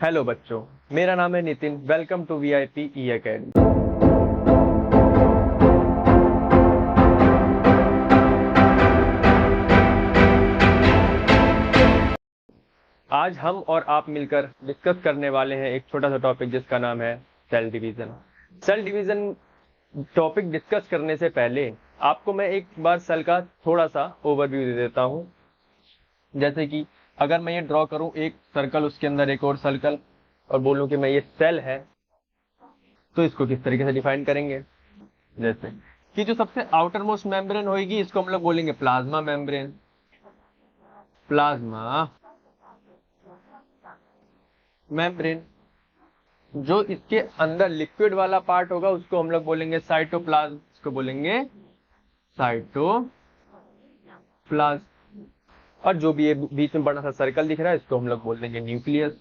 Hello बच्चों, मेरा नाम है Nitin. Welcome to VIP E academy. आज हम और आप मिलकर डिस्कस करने वाले हैं एक छोटा सा टॉपिक जिसका नाम है cell division. Cell division topic discuss करने से पहले आपको मैं एक बार सेल का थोड़ा सा ओवरव्यू दे देता हूं। जैसे कि अगर मैं ये ड्रॉ करूं एक सर्कल, उसके अंदर एक और सर्कल, और बोलूं कि मैं ये सेल है, तो इसको किस तरीके से डिफाइन करेंगे। जैसे कि जो सबसे आउटर मोस्ट मेम्ब्रेन होगी, इसको हम लोग बोलेंगे प्लाज्मा मेम्ब्रेन। Plasma membrane. जो इसके अंदर लिक्विड वाला पार्ट होगा उसको हम लोग बोलेंगे साइटोप्लाज्म। इसको बोलेंगे साइटोप्लाज्म। और जो भी ये बीच में बड़ा सा सर्कल दिख रहा है, इसको हम लोग बोल देंगे न्यूक्लियस।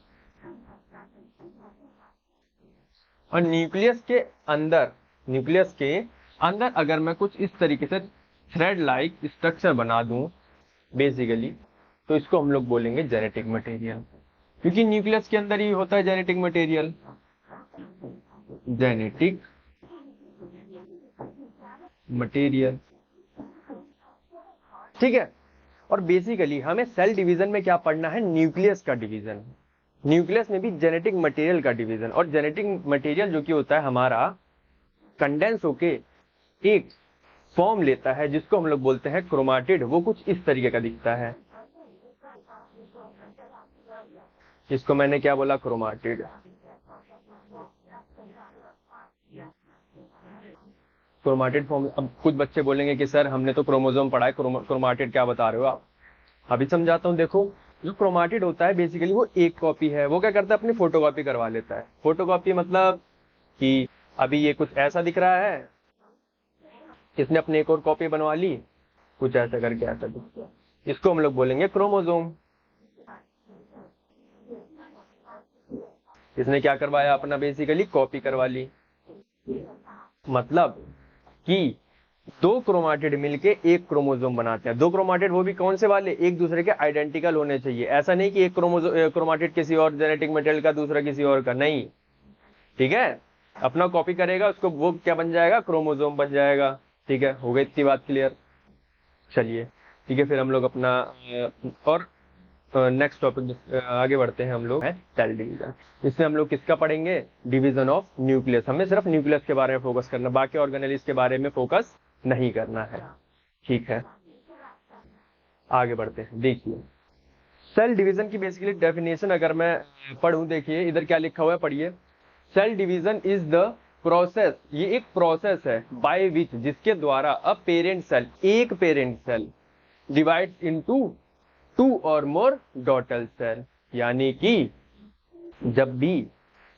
और न्यूक्लियस के अंदर अगर मैं कुछ इस तरीके से थ्रेड लाइक स्ट्रक्चर बना दूं बेसिकली, तो इसको हम लोग बोलेंगे जेनेटिक मटेरियल। क्योंकि न्यूक्लियस के अंदर ही होता है जेनेटिक मटेरियल। जेनेटिक मटेरियल, ठीक है। और बेसिकली हमें सेल डिवीजन में क्या पढ़ना है? न्यूक्लियस का डिवीजन। न्यूक्लियस में भी जेनेटिक मटेरियल का डिवीजन। और जेनेटिक मटेरियल जो कि होता है हमारा, कंडेंस होके एक फॉर्म लेता है जिसको हम लोग बोलते हैं क्रोमाटिड। वो कुछ इस तरीके का दिखता है। इसको मैंने क्या बोला? क्रोमाटिड। Chromatid form. अब कुछ बच्चे बोलेंगे कि सर हमने तो क्रोमोसोम पढ़ा है, क्रोमाटिड क्या बता रहे हो आप? अभी समझाता हूं। देखो, जो क्रोमाटिड होता है बेसिकली वो एक कॉपी है। वो क्या करता है? अपनी फोटोकॉपी करवा लेता है। फोटोकॉपी मतलब कि अभी ये कुछ ऐसा दिख रहा है, इसने अपनी एक और कॉपी बनवा ली, कुछ ऐसा करके ऐसा दिखता है। इसको हम लोग बोलेंगे क्रोमोसोम। इसने क्या करवाया? अपना बेसिकली कॉपी करवा ली। मतलब कि दो क्रोमाटिड मिलके एक क्रोमोसोम बनाते हैं। दो क्रोमाटिड, वो भी कौन से वाले? एक दूसरे के आइडेंटिकल होने चाहिए। ऐसा नहीं कि एक क्रोमाटिड किसी और जेनेटिक मटेरियल का, दूसरा किसी और का, नहीं। ठीक है, अपना कॉपी करेगा उसको, वो क्या बन जाएगा? क्रोमोसोम बन जाएगा। ठीक है, हो गई इतनी बात क्लियर? चलिए ठीक है, फिर हम लोग अपना और नेक्स्ट टॉपिक आगे बढ़ते हैं। हम लोग है सेल डिवीजन। इसमें हम लोग किसका पढ़ेंगे? Division of nucleus. हमें सिर्फ न्यूक्लियस के बारे में फोकस करना, बाकी ऑर्गेनेल्स के बारे में फोकस नहीं करना है। ठीक है, आगे बढ़ते हैं। देखिए, सेल डिवीजन की बेसिकली डेफिनेशन अगर मैं पढ़ूं, देखिए इधर क्या लिखा हुआ है, पढ़िए। Cell division is the process, ये एक प्रोसेस है, बाय विच, जिसके द्वारा अ पेरेंट सेल, एक parent cell divide into two और मोर डॉटर सेल। यानी कि जब भी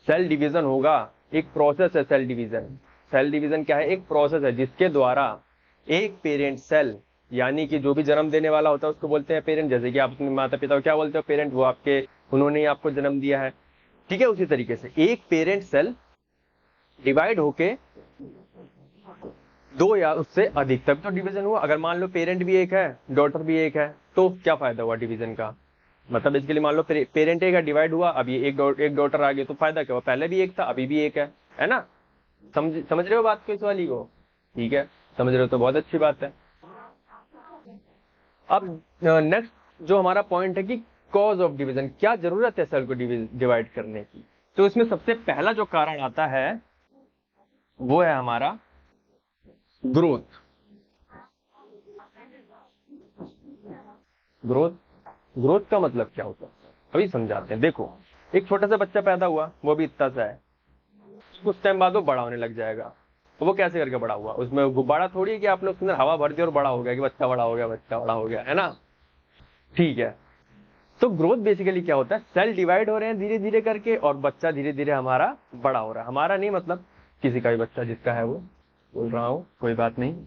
सेल डिवीजन होगा, एक प्रोसेस है सेल डिवीजन। सेल डिवीजन क्या है? एक प्रोसेस है जिसके द्वारा एक पेरेंट सेल, यानी कि जो भी जन्म देने वाला होता है उसको बोलते हैं पेरेंट। जैसे कि आप अपने माता पिता को क्या बोलते हो? पेरेंट। वो आपके, उन्होंने ही आपको जन्म दिया है। ठीक है, उसी तरीके से एक पेरेंट सेल डिवाइड होके दो या उससे अधिक, तब तो डिवीजन हुआ। अगर मान लो पेरेंट भी एक है, डॉटर भी एक है, तो क्या फायदा हुआ डिवीजन का? मतलब इसके लिए मान लो पेरेंट एक है, डिवाइड हुआ, अब ये एक डॉटर आ गई, तो फायदा क्या हुआ? पहले भी एक था, अभी भी एक है ना? समझ रहे हो बात को, इस वाली को? ठीक है, समझ रहे हो तो बहुत अच्छी बात है। अब नेक्स्ट जो हमारा पॉइंट है कि कॉज ऑफ डिवीजन, क्या जरूरत है सेल को डिवाइड करने की? तो इसमें सबसे पहला जो कारण आता है वो है हमारा ग्रोथ। ग्रोथ ग्रोथ का मतलब क्या होता है अभी समझाते हैं। देखो, एक छोटा सा बच्चा पैदा हुआ, वो भी इतना सा है, कुछ टाइम बाद वो बड़ा होने लग जाएगा। तो वो कैसे करके बड़ा हुआ? उसमें गुब्बारा थोड़ी है कि आपने उसके अंदर हवा भर दी और बड़ा हो गया, कि बच्चा बड़ा हो गया, बच्चा बड़ा हो गया, है ना? ठीक है, तो ग्रोथ बेसिकली क्या होता है? सेल डिवाइड हो रहे हैं धीरे धीरे करके, और बच्चा धीरे धीरे हमारा बड़ा हो रहा है। हमारा नहीं, मतलब किसी का भी बच्चा जिसका है वो बोल रहा हूं, कोई बात नहीं।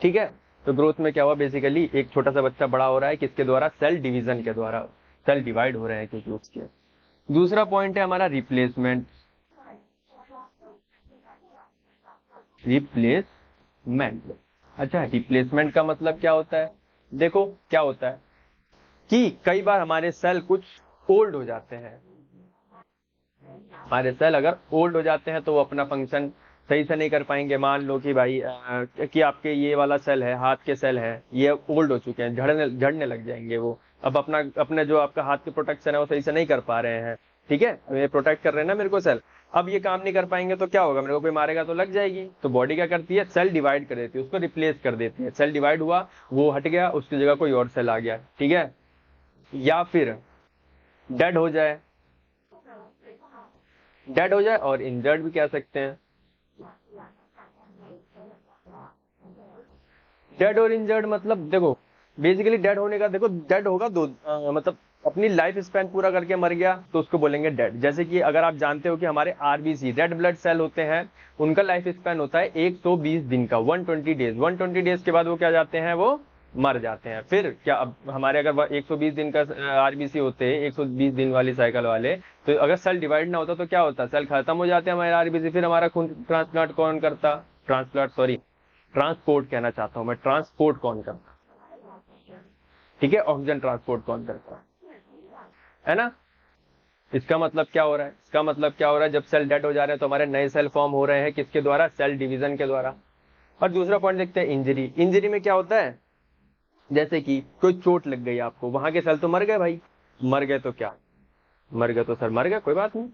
ठीक है, तो ग्रोथ में क्या हुआ? बेसिकली एक छोटा सा बच्चा बड़ा हो रहा है, किसके द्वारा? सेल डिवीजन के द्वारा। सेल डिवाइड हो रहे हैं क्योंकि उसके। दूसरा पॉइंट है हमारा रिप्लेसमेंट। रिप्लेसमेंट, अच्छा, रिप्लेसमेंट का मतलब क्या होता है? देखो क्या होता है कि कई बार हमारे सेल कुछ ओल्ड हो जाते हैं, हमारे सेल अगर ओल्ड हो जाते हैं तो वो अपना फंक्शन सही से नहीं कर पाएंगे। मान लो कि भाई कि आपके ये वाला सेल है, हाथ के सेल है, ये ओल्ड हो चुके हैं, झड़ने लग जाएंगे वो। अब अपने जो आपका हाथ के प्रोटेक्शन है वो सही से नहीं कर पा रहे हैं, ठीक है, ये प्रोटेक्ट कर रहे हैं ना मेरे को सेल। अब ये काम नहीं कर पाएंगे तो क्या होगा, मेरे को कोई मारेगा तो लग जाएगी। तो बॉडी क्या करती है, सेल डिवाइड कर देती है, उसको रिप्लेस कर देती है। सेल डिवाइड हुआ, वो हट गया, उसकी जगह कोई और सेल आ गया, ठीक है। या फिर डेड हो जाए, डेड हो जाए और इंजर्ड भी कह सकते हैं। डेड और इंजर्ड मतलब देखो, बेसिकली डेड होने का देखो, डेड होगा दो मतलब अपनी लाइफ स्पैन पूरा करके मर गया तो उसको बोलेंगे डेड। जैसे कि अगर आप जानते हो कि हमारे आरबीसी रेड ब्लड सेल होते हैं, उनका लाइफ स्पैन होता है 120 दिन का, 120 डेज। 120 डेज के बाद वो क्या जाते हैं, वो मर जाते हैं। फिर क्या, अब हमारे अगर 120 दिन का आरबीसी होते हैं, 120 दिन वाली साइकिल वाले, तो अगर सेल डिवाइड ना होता तो क्या होता, सेल खत्म हो जाते हैं हमारे आरबीसी, फिर हमारा खून ट्रांसप्लांट कौन करता, ट्रांसप्लांट सॉरी, ट्रांसपोर्ट कहना चाहता हूं मैं, ट्रांसपोर्ट कौन करता, ठीक है, ऑक्सीजन ट्रांसपोर्ट कौन करता है ना। इसका मतलब क्या हो रहा है, इसका मतलब क्या हो रहा है, जब सेल डेड हो जा रहे हैं तो हमारे नए सेल फॉर्म हो रहे हैं, किसके द्वारा, सेल डिवीजन के द्वारा। और दूसरा पॉइंट देखते हैं, इंजरी। इंजरी में क्या होता है, जैसे कि कोई चोट लग गई आपको, वहां के सेल तो मर गए भाई, मर गए तो क्या, मर गए तो सर मर गए, कोई बात नहीं,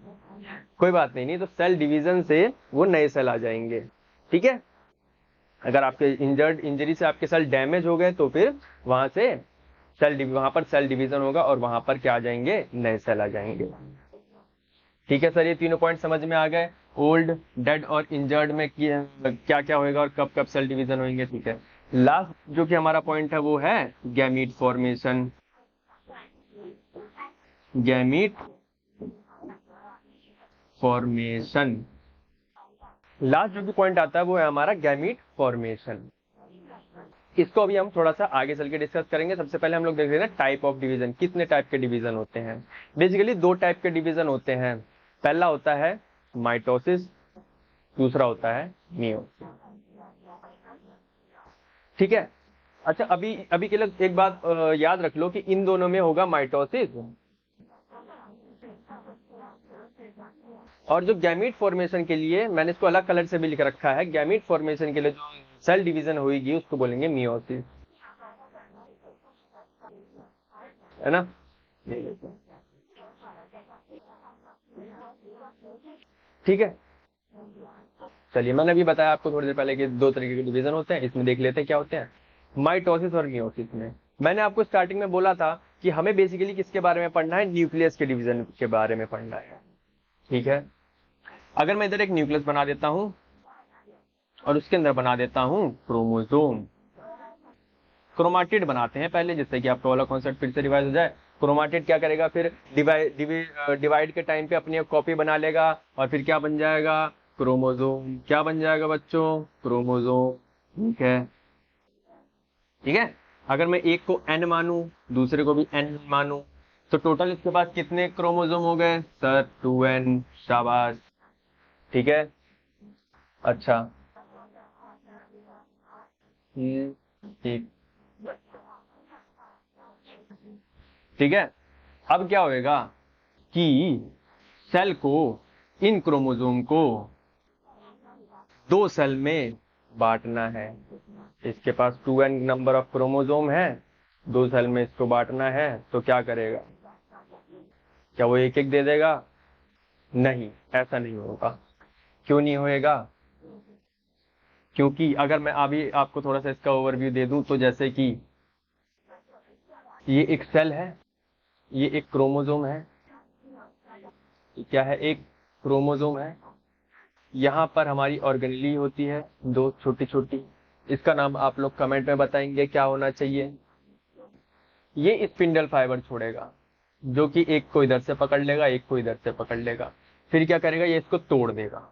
कोई बात नहीं, नहीं तो सेल डिवीजन से वो नए सेल आ जाएंगे, ठीक है। अगर आपके इंजरी से आपके सेल डैमेज हो गए तो फिर वहां से वहां पर सेल डिवीजन होगा और वहां पर क्या आ जाएंगे, नए सेल आ जाएंगे, ठीक है सर। ये तीनों पॉइंट समझ में आ गए, ओल्ड, डेड और इंजर्ड में क्या क्या होएगा और कब कब सेल डिवीजन होंगे, ठीक है। लास्ट जो कि हमारा पॉइंट है वो है gamete formation. Gamete formation, last जो भी पॉइंट आता है वो है हमारा गैमीट फॉर्मेशन। इसको अभी हम थोड़ा सा आगे चल के डिस्कस करेंगे। सबसे पहले हम लोग देख रहे हैं टाइप ऑफ डिवीजन, कितने टाइप के डिवीजन होते हैं। बेसिकली दो टाइप के डिवीजन होते हैं, पहला होता है माइटोसिस, दूसरा होता है मियोसिस, ठीक है। अच्छा, अभी अभी के लिए एक बात याद रख लो कि इन दोनों में होगा माइटोसिस, और जो गैमीट फॉर्मेशन के लिए मैंने इसको अलग कलर से भी लिख रखा है, गैमीट फॉर्मेशन के लिए जो सेल डिवीजन होगी उसको बोलेंगे मियोसिस, है ना। ठीक है, चलिए, मैंने अभी बताया आपको थोड़ी देर पहले कि दो तरीके के डिवीजन होते हैं, इसमें देख लेते हैं क्या होते हैं। माइटोसिस और मियोसिस में मैंने आपको स्टार्टिंग में बोला था कि हमें बेसिकली किसके बारे में पढ़ना है, न्यूक्लियस के डिवीजन के बारे में पढ़ना है, ठीक है। अगर मैं इधर एक न्यूक्लियस बना देता हूं और उसके अंदर बना देता हूं क्रोमोसोम, क्रोमाटिड बनाते हैं पहले, जिससे कि आपका वाला कॉन्सेप्ट फिर से रिवाइज हो जाए। क्रोमाटिड क्या करेगा, फिर डिवाइड के टाइम पे अपनी एक कॉपी बना लेगा और फिर क्या बन जाएगा, क्रोमोसोम। क्या बन जाएगा बच्चों, क्रोमोसोम, ठीक है, ठीक है। अगर मैं एक को एन मानूं, दूसरे को भी एन मानूं, तो टोटल इसके पास कितने क्रोमोसोम हो गए सर, 2n, शाबाश, ठीक है। अच्छा, ठीक, ठीक है। अब क्या होएगा कि सेल को, इन क्रोमोसोम को दो सेल में बांटना है। इसके पास 2n नंबर ऑफ क्रोमोसोम है, दो सेल में इसको बांटना है, तो क्या करेगा, क्या वो एक एक दे देगा, नहीं, ऐसा नहीं होगा। क्यों नहीं होएगा, क्योंकि अगर मैं अभी आपको थोड़ा सा इसका ओवरव्यू दे दूं, तो जैसे कि ये एक सेल है, ये एक क्रोमोसोम है, क्या है, एक क्रोमोसोम है। यहाँ पर हमारी ऑर्गेनेली होती है, दो छोटी छोटी, इसका नाम आप लोग कमेंट में बताएंगे क्या होना चाहिए। ये स्पिंडल फाइबर छोड़ेगा, जो कि एक को इधर से पकड़ लेगा, एक को इधर से पकड़ लेगा, फिर क्या करेगा, ये इसको तोड़ देगा,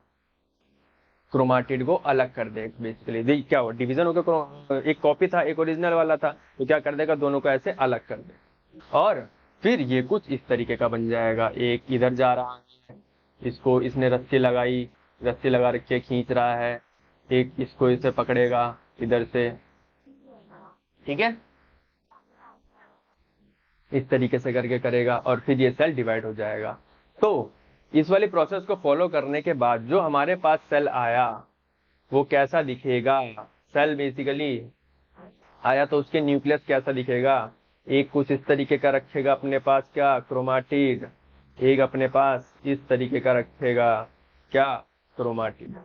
क्रोमाटिड को अलग कर देगा। बेसिकली क्या हो, डिवीजन होगा, एक कॉपी था, एक ओरिजिनल वाला था, तो क्या कर देगा, दोनों को ऐसे अलग कर देगा। और फिर ये कुछ इस तरीके का बन जाएगा, एक इधर जा रहा है, इसको इसने रस्सी लगाई, रस्सी लगा रखे खींच रहा है, एक इसको इसे पकड़ेगा इधर से, ठीक है, इस तरीके से करके करेगा और फिर ये सेल डिवाइड हो जाएगा। तो इस वाली प्रोसेस को फॉलो करने के बाद जो हमारे पास सेल आया वो कैसा दिखेगा। सेल बेसिकली आया तो उसके न्यूक्लियस कैसा दिखेगा, एक कुछ इस तरीके का रखेगा अपने पास क्या, क्रोमाटिड, एक अपने पास इस तरीके का रखेगा क्या, क्रोमाटिड।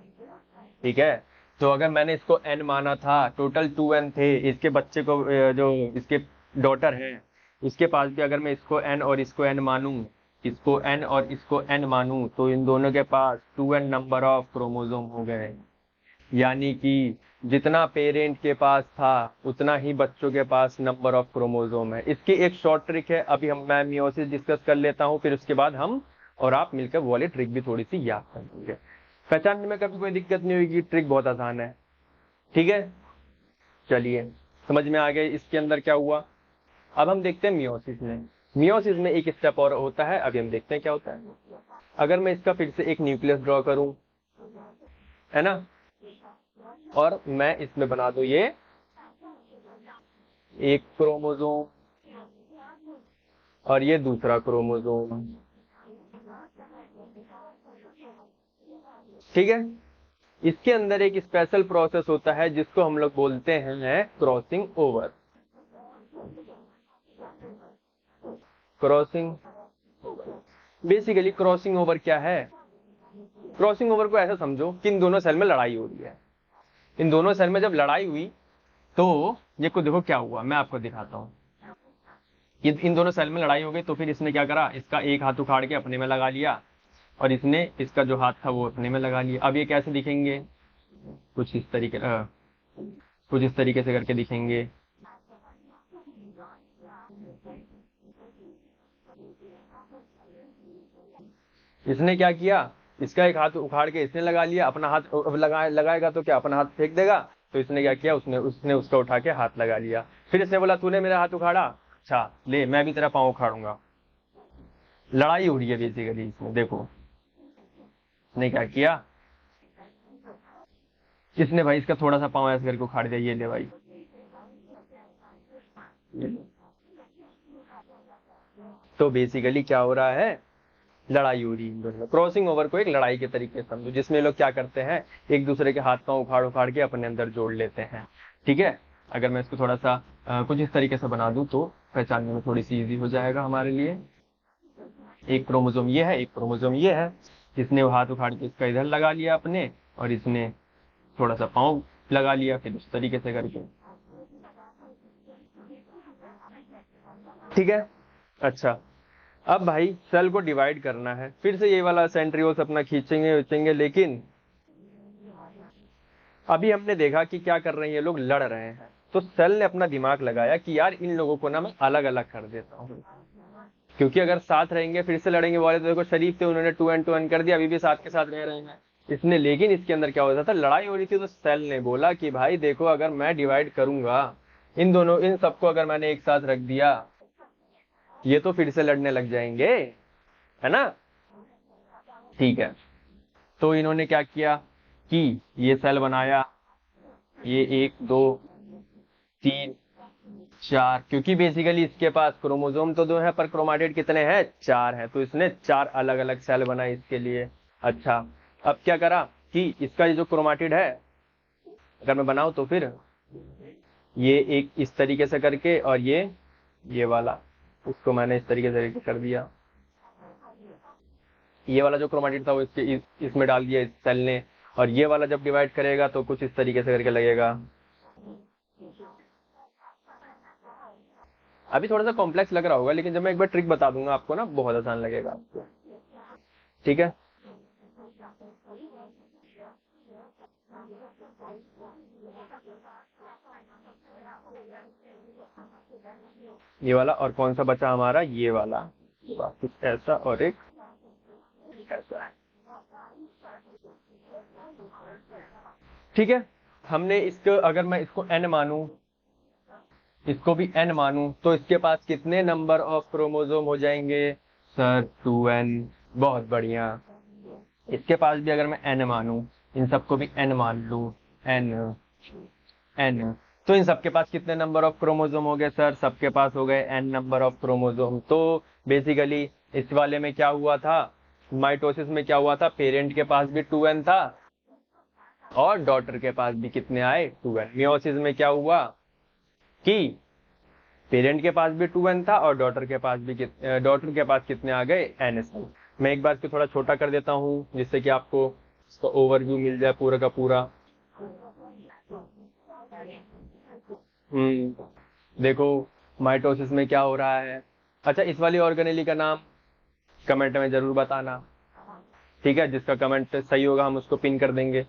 ठीक है, तो अगर मैंने इसको n माना था, टोटल 2n थे, इसके बच्चे को जो इसके डॉटर है इसके पास भी अगर मैं इसको n और इसको n मानूं, इसको n और इसको n मानूं, तो इन दोनों के पास 2n नंबर ऑफ क्रोमोसोम हो गए। यानी कि जितना पेरेंट के पास था उतना ही बच्चों के पास नंबर ऑफ क्रोमोसोम है। इसकी एक शॉर्ट ट्रिक है, अभी मैं मियोसिस डिस्कस कर लेता हूं, फिर उसके बाद हम और आप मिलकर वो वाली ट्रिक भी थोड़ी सी याद कर लेंगे। पहचानने में कभी कोई दिक्कत नहीं होगी, ट्रिक बहुत आसान है। ठीक है, चलिए समझ में आ गए इसके अंदर क्या हुआ। अब हम देखते हैं मियोसिस में। मियोसिस में एक स्टेप और होता है, अभी हम देखते हैं क्या होता है। अगर मैं इसका फिर से एक न्यूक्लियस ड्रॉ करूं, है ना, और मैं इसमें बना दूं ये एक क्रोमोसोम और ये दूसरा क्रोमोसोम। ठीक है, इसके अंदर एक स्पेशल प्रोसेस होता है जिसको हम लोग बोलते हैं crossing over. Crossing, basically crossing over क्या है। क्रॉसिंग ओवर को ऐसा समझो कि इन दोनों सेल में लड़ाई हो रही है। इन दोनों सेल में जब लड़ाई हुई तो ये को देखो क्या हुआ, मैं आपको दिखाता हूं। इन दोनों सेल में लड़ाई हो गई तो फिर इसने क्या करा, इसका एक हाथ उखाड़ के अपने में लगा लिया और इसने इसका जो हाथ था वो अपने में लगा लिया। अब ये कैसे दिखेंगे, कुछ इस तरीके से करके दिखेंगे। इसने क्या किया, इसका एक हाथ उखाड़ के इसने लगा लिया, अपना हाथ लगाएगा तो क्या अपना हाथ फेंक देगा, तो इसने क्या किया, उसने उसका उठा के हाथ लगा लिया। फिर इसने बोला तूने मेरा हाथ उखाड़ा, अच्छा ले मैं भी तेरा पाँव उखाड़ूंगा। लड़ाई हो रही है बेसिकली इसमें। देखो इसने क्या किया, इसने भाई इसका थोड़ा सा पाँव ऐसे करके उखाड़ दिया, ये ले भाई। तो बेसिकली क्या हो रहा है, लड़ाई हो रही है। क्रॉसिंग ओवर को एक लड़ाई के तरीके से समझो, जिसमें लोग क्या करते हैं, एक दूसरे के हाथ पांव उखाड़ उखाड़ के अपने अंदर जोड़ लेते हैं। ठीक है, अगर मैं इसको थोड़ा सा कुछ इस तरीके से बना दूं तो पहचानने में थोड़ी सी इजी हो जाएगा हमारे लिए। एक क्रोमोसोम ये है, एक क्रोमोसोम ये है। इसने वो हाथ उखाड़ के इसका इधर लगा लिया अपने, और इसने थोड़ा सा पाँव लगा लिया, फिर उस तरीके से करके। ठीक है, अच्छा अब भाई सेल को डिवाइड करना है, फिर से ये वाला सेंट्रियोल्स अपना खींचेंगे, लेकिन अभी हमने देखा कि क्या कर रहे हैं ये लोग, लड़ रहे हैं। तो सेल ने अपना दिमाग लगाया कि यार इन लोगों को ना मैं अलग अलग कर देता हूँ, क्योंकि अगर साथ रहेंगे फिर से लड़ेंगे। वाले तो देखो शरीफ थे, उन्होंने 2n कर दिया, अभी भी साथ के साथ रह रहे हैं इसने। लेकिन इसके अंदर क्या होता था, लड़ाई हो रही थी। तो सेल ने बोला कि भाई देखो अगर मैं डिवाइड करूंगा इन सबको अगर मैंने एक साथ रख दिया, ये तो फिर से लड़ने लग जाएंगे, है ना। ठीक है, तो इन्होंने क्या किया कि ये सेल बनाया, ये 1 2 3 4, क्योंकि बेसिकली इसके पास क्रोमोसोम तो 2 है पर क्रोमाटिड कितने हैं, 4 है। तो इसने 4 अलग अलग सेल बनाए इसके लिए। अच्छा, अब क्या करा कि इसका ये जो क्रोमाटिड है अगर मैं बनाऊं तो फिर ये एक इस तरीके से करके, और ये वाला उसको मैंने इस तरीके से कर दिया। ये वाला जो क्रोमाटिड था वो इसमें डाल दिया इस सेल ने, और ये वाला जब डिवाइड करेगा तो कुछ इस तरीके से करके लगेगा। अभी थोड़ा सा कॉम्प्लेक्स लग रहा होगा, लेकिन जब मैं एक बार ट्रिक बता दूंगा आपको ना, बहुत आसान लगेगा आपको। ठीक है, ये वाला, और कौन सा बचा हमारा, ये वाला, कुछ ऐसा और एक ऐसा है। ठीक है, हमने इसको अगर मैं इसको n मानूं, इसको भी n मानूं, तो इसके पास कितने नंबर ऑफ क्रोमोसोम हो जाएंगे सर, 2n। बहुत बढ़िया। इसके पास भी अगर मैं n मानूं, इन सबको भी n मान लूं, n, तो इन सबके पास कितने नंबर ऑफ क्रोमोसोम हो गए सर, सबके पास हो गए n नंबर ऑफ क्रोमोसोम। तो बेसिकली इस वाले में क्या हुआ था, माइटोसिस में क्या हुआ था, पेरेंट के पास भी 2n था और डॉटर के पास भी कितने आए, 2n। मियोसिस में क्या हुआ कि पेरेंट के पास भी 2n था और डॉटर के पास कितने आ गए, n। मैं एक बार इसको थोड़ा छोटा कर देता हूं जिससे कि आपको इसका ओवरव्यू मिल जाए पूरा का पूरा। देखो माइटोसिस में क्या हो रहा है। अच्छा, इस वाली ऑर्गेनेली का नाम कमेंट में जरूर बताना, ठीक है। जिसका कमेंट सही होगा हम उसको पिन कर देंगे,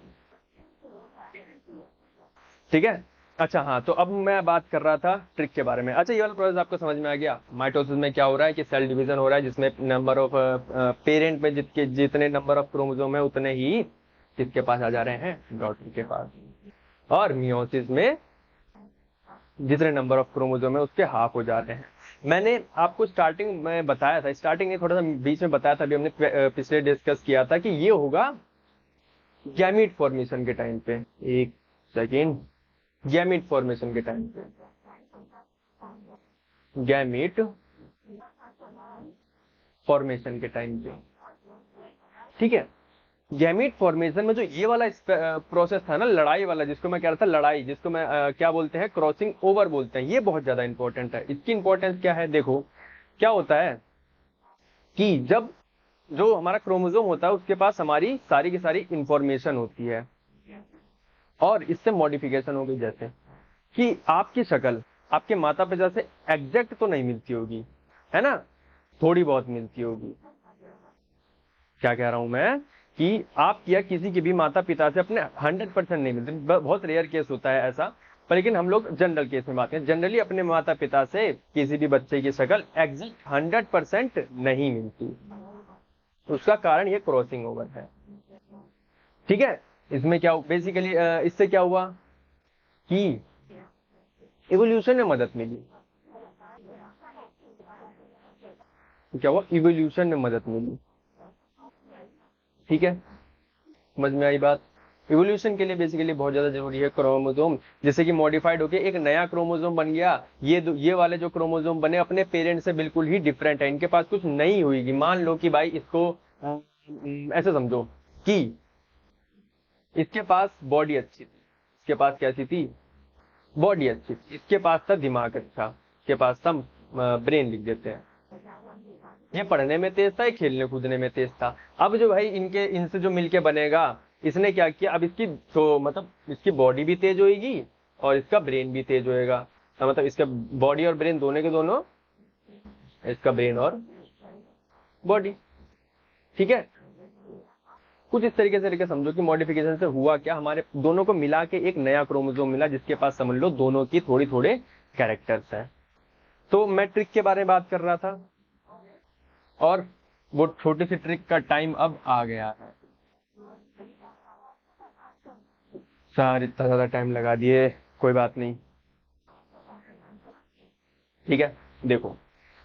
ठीक है। अच्छा हाँ, तो अब मैं बात कर रहा था ट्रिक के बारे में। अच्छा, ये वाला प्रोसेस आपको समझ में आ गया। माइटोसिस में क्या हो रहा है कि सेल डिवीजन हो रहा है, जिसमें नंबर ऑफ पेरेंट में जितने नंबर ऑफ क्रोमोसोम है उतने ही किसके पास आ जा रहे हैं, डॉटर के पास। और मियोसिस में जितने नंबर ऑफ क्रोमोसोम है उसके हाफ हो जा रहे हैं। मैंने आपको स्टार्टिंग में बताया था, स्टार्टिंग में थोड़ा सा बीच में बताया था, अभी हमने पिछले डिस्कस किया था कि ये होगा गैमीट फॉर्मेशन के टाइम पे। एक सेकेंड, गैमीट फॉर्मेशन के टाइम पे, गैमीट फॉर्मेशन के टाइम पे, ठीक है। गैमीट फॉर्मेशन में जो ये वाला प्रोसेस था ना, लड़ाई वाला, जिसको मैं कह रहा था लड़ाई, जिसको मैं क्या बोलते हैं, क्रॉसिंग ओवर बोलते हैं, ये बहुत ज्यादा इंपॉर्टेंट है। इसकी इंपॉर्टेंस क्या है, देखो क्या होता है कि जब जो हमारा क्रोमोसोम होता है उसके पास हमारी सारी की सारी इंफॉर्मेशन होती है और इससे मॉडिफिकेशन हो गई, जैसे कि आपकी शक्ल आपके माता पिता से एग्जैक्ट तो नहीं मिलती होगी, है ना, थोड़ी बहुत मिलती होगी। क्या कह रहा हूं मैं कि आप या किसी के भी माता पिता से अपने 100% नहीं मिलते, बहुत रेयर केस होता है ऐसा, पर लेकिन हम लोग जनरल केस में बात करें, जनरली अपने माता पिता से किसी भी बच्चे की शक्ल एग्जैक्ट 100% नहीं मिलती। उसका कारण ये क्रॉसिंग ओवर है, ठीक है। इसमें क्या बेसिकली इससे क्या हुआ कि इवोल्यूशन में मदद मिली। क्या हुआ, इवोल्यूशन में मदद मिली, ठीक है। समझ में आई बात। इवोल्यूशन के लिए बेसिकली बहुत ज्यादा जरूरी है क्रोमोसोम, जैसे कि मॉडिफाइड होके एक नया क्रोमोसोम बन गया। ये वाले जो क्रोमोसोम बने अपने पेरेंट से बिल्कुल ही डिफरेंट है, इनके पास कुछ नहीं हुई। मान लो कि भाई इसको ऐसे समझो कि इसके पास बॉडी अच्छी थी, इसके पास कैसी थी, बॉडी अच्छी थी, इसके पास था दिमाग अच्छा, इसके पास था ब्रेन, लिख देते हैं। ये पढ़ने में तेज था, ये खेलने कूदने में तेज था। अब जो भाई इनसे जो मिलके बनेगा, इसने क्या किया, अब इसकी तो मतलब इसकी बॉडी भी तेज होगी और इसका ब्रेन भी तेज होएगा। तो मतलब इसका बॉडी और ब्रेन दोनों के दोनों, इसका ब्रेन और बॉडी, ठीक है। कुछ इस तरीके से समझो कि मॉडिफिकेशन से हुआ क्या, हमारे दोनों को मिला के एक नया क्रोमोसोम मिला, जिसके पास समझ लो दोनों की थोड़ी थोड़े कैरेक्टर्स है। तो मैं ट्रिक के बारे में बात कर रहा था और वो छोटी सी ट्रिक का टाइम अब आ गया है। सर इतना ज्यादा टाइम लगा दिए, कोई बात नहीं, ठीक है। देखो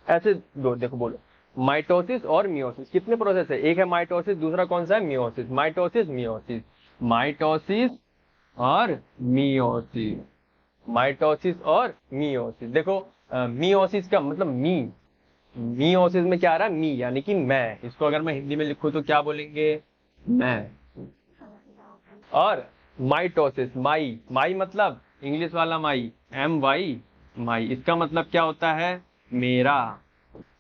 ऐसे दो, देखो बोलो, माइटोसिस और मियोसिस कितने प्रोसेस है, एक है माइटोसिस, दूसरा कौन सा है, मियोसिस। माइटोसिस मियोसिस, माइटोसिस और मियोसिस, माइटोसिस और मियोसिस। देखो मियोसिस का मतलब मियोसिस में क्या आ रहा है, मी यानी कि मैं, इसको अगर मैं हिंदी में लिखूं तो क्या बोलेंगे, मैं। और माइटोसिस, माई मतलब इंग्लिश वाला माई, MY, माई, इसका मतलब क्या होता है, मेरा,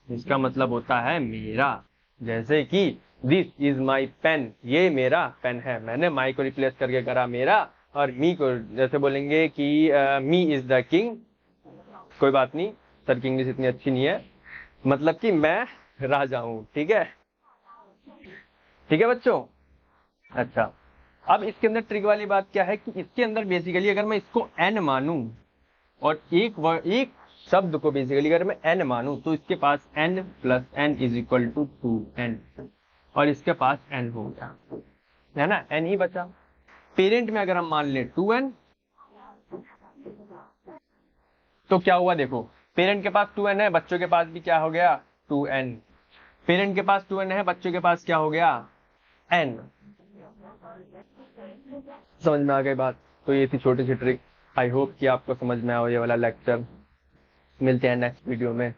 इसका मतलब होता है मेरा। जैसे कि दिस इज माई पेन, ये मेरा पेन है, मैंने माई को रिप्लेस करके करा मेरा। और मी को जैसे बोलेंगे कि मी इज द किंग, कोई बात नहीं, सर की इंग्लिश इतनी अच्छी नहीं है, मतलब कि मैं राजा हूं, ठीक है, ठीक है बच्चों। अच्छा, अब इसके अंदर ट्रिक वाली बात क्या है कि इसके अंदर बेसिकली अगर मैं इसको n मानूं और एक शब्द को बेसिकली अगर मैं n मानूं तो इसके पास n plus n is equal to 2n, और इसके पास n हो गया, है ना, n ही बचा। पेरेंट में अगर हम मान ले 2n, तो क्या हुआ, देखो पेरेंट के पास 2n है, बच्चों के पास भी क्या हो गया, 2n। पेरेंट के पास 2n है, बच्चों के पास क्या हो गया, n। समझ में आ गई बात। तो ये थी छोटी सी ट्रिक। आई होप कि आपको समझ में आया ये वाला लेक्चर। मिलते हैं नेक्स्ट वीडियो में।